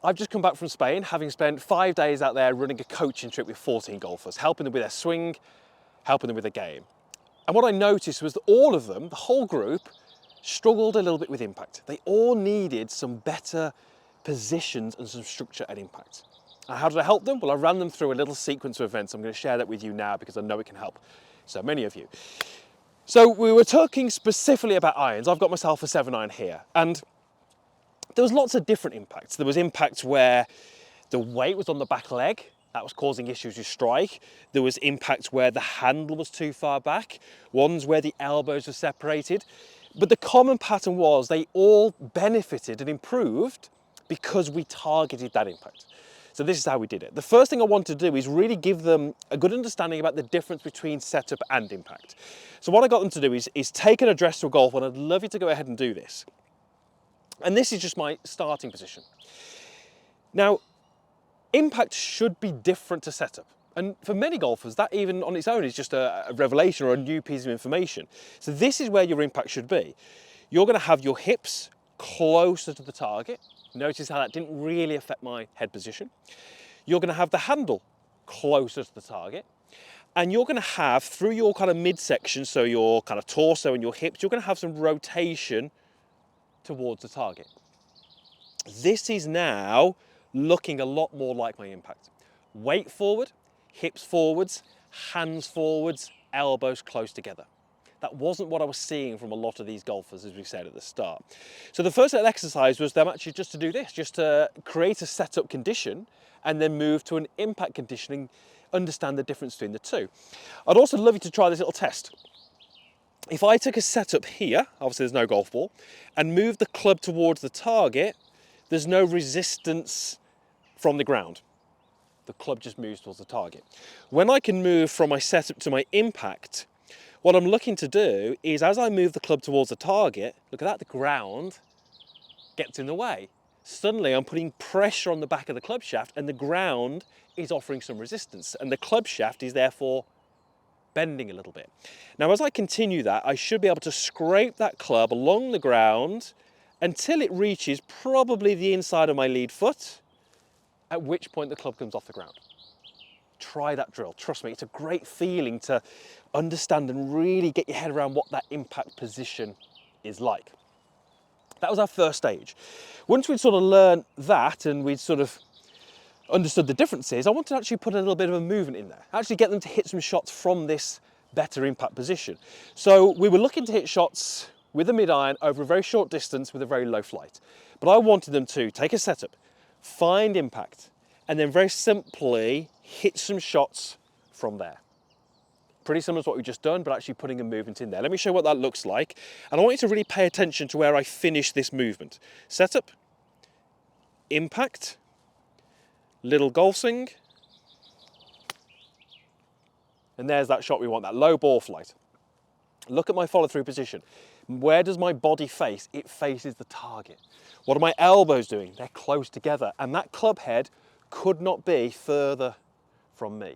I've just come back from Spain, having spent 5 days out there running a coaching trip with 14 golfers, helping them with their swing, helping them with their game. And what I noticed was that all of them, the whole group, struggled a little bit with impact. They all needed some better positions and some structure at impact. And how did I help them? Well, I ran them through a little sequence of events. I'm going to share that with you now because I know it can help so many of you. So we were talking specifically about irons. I've got myself a 7-iron here, and there was lots of different impacts. There was impacts where the weight was on the back leg. That was causing issues with strike. There was impacts where the handle was too far back. Ones where the elbows were separated. But the common pattern was they all benefited and improved because we targeted that impact. So this is how we did it. The first thing I want to do is really give them a good understanding about the difference between setup and impact. So what I got them to do is take an address to a golf, and I'd love you to go ahead and do this. And this is just my starting position. Now, impact should be different to setup. And for many golfers, that even on its own is just a revelation or a new piece of information. So this is where your impact should be. You're going to have your hips closer to the target. Notice how that didn't really affect my head position. You're going to have the handle closer to the target. And you're going to have, through your kind of midsection, so your kind of torso and your hips, you're going to have some rotation towards the target. This is now looking a lot more like my impact. Weight forward, hips forwards, hands forwards, elbows close together. That wasn't what I was seeing from a lot of these golfers, as we said at the start. So the first little exercise was them actually just to do this, just to create a setup condition and then move to an impact condition and understand the difference between the two. I'd also love you to try this little test. If I took a setup here, obviously there's no golf ball, and moved the club towards the target, there's no resistance from the ground. The club just moves towards the target. When I can move from my setup to my impact, what I'm looking to do is, as I move the club towards the target, look at that, the ground gets in the way. Suddenly I'm putting pressure on the back of the club shaft, and the ground is offering some resistance, and the club shaft is therefore bending a little bit. Now, as I continue that, I should be able to scrape that club along the ground until it reaches probably the inside of my lead foot, at which point the club comes off the ground. Try that drill. Trust me, it's a great feeling to understand and really get your head around what that impact position is like. That was our first stage. Once we'd sort of learned that and we'd sort of understood the differences, I wanted to actually put a little bit of a movement in there, actually get them to hit some shots from this better impact position. So we were looking to hit shots with a mid-iron over a very short distance with a very low flight. But I wanted them to take a setup, find impact, and then very simply hit some shots from there. Pretty similar to what we've just done, but actually putting a movement in there. Let me show you what that looks like. And I want you to really pay attention to where I finish this movement. Setup, impact, little golf swing, and there's that shot we want, that low ball flight. Look at my follow-through position. Where does my body face? It faces the target. What are my elbows doing? They're close together, and that club head could not be further from me.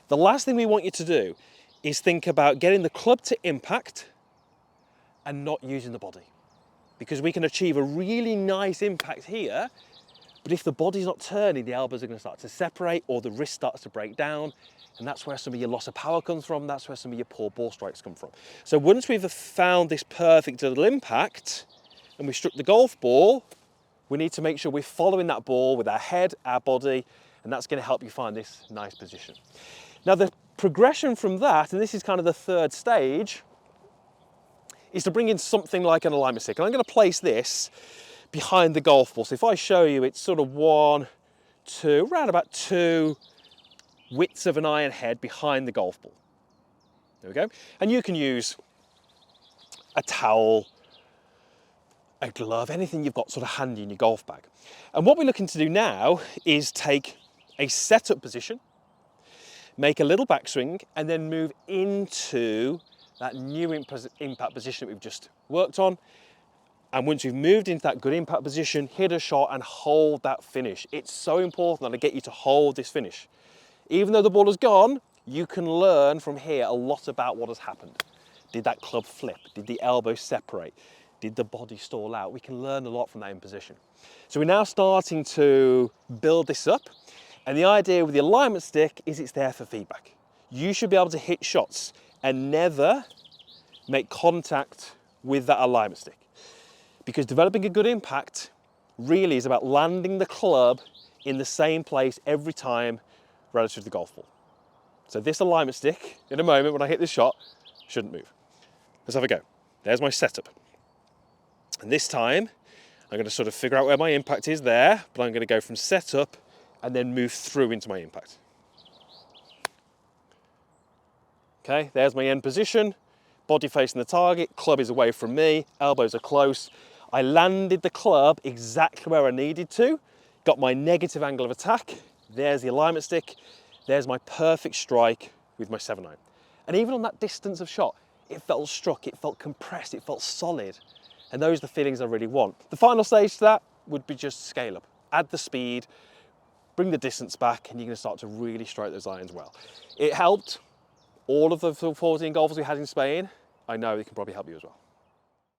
The last thing we want you to do is think about getting the club to impact and not using the body, because we can achieve a really nice impact here, but if the body's not turning, the elbows are going to start to separate or the wrist starts to break down, and that's where some of your loss of power comes from, that's where some of your poor ball strikes come from. So once we've found this perfect little impact and we've struck the golf ball, we need to make sure we're following that ball with our head, our body, and that's going to help you find this nice position. Now the progression from that, and this is kind of the third stage, is to bring in something like an alignment stick. And I'm going to place this behind the golf ball. So if I show you, it's sort of 1, 2, around about 2 widths of an iron head behind the golf ball. There we go. And you can use a towel, a glove, anything you've got sort of handy in your golf bag. And what we're looking to do now is take a setup position, make a little backswing, and then move into that new impact position that we've just worked on. And once you've moved into that good impact position, hit a shot and hold that finish. It's so important that I get you to hold this finish. Even though the ball is gone, you can learn from here a lot about what has happened. Did that club flip? Did the elbow separate? Did the body stall out? We can learn a lot from that in position. So we're now starting to build this up. And the idea with the alignment stick is it's there for feedback. You should be able to hit shots and never make contact with that alignment stick. Because developing a good impact really is about landing the club in the same place every time relative to the golf ball. So this alignment stick, in a moment when I hit this shot, shouldn't move. Let's have a go. There's my setup. And this time, I'm going to sort of figure out where my impact is there, but I'm going to go from setup and then move through into my impact. Okay, there's my end position, body facing the target, club is away from me, elbows are close. I landed the club exactly where I needed to, got my negative angle of attack, there's the alignment stick, there's my perfect strike with my 7-iron. And even on that distance of shot, it felt struck, it felt compressed, it felt solid. And those are the feelings I really want. The final stage to that would be just scale up. Add the speed, bring the distance back, and you're going to start to really strike those irons well. It helped all of the 14 golfers we had in Spain. I know it can probably help you as well.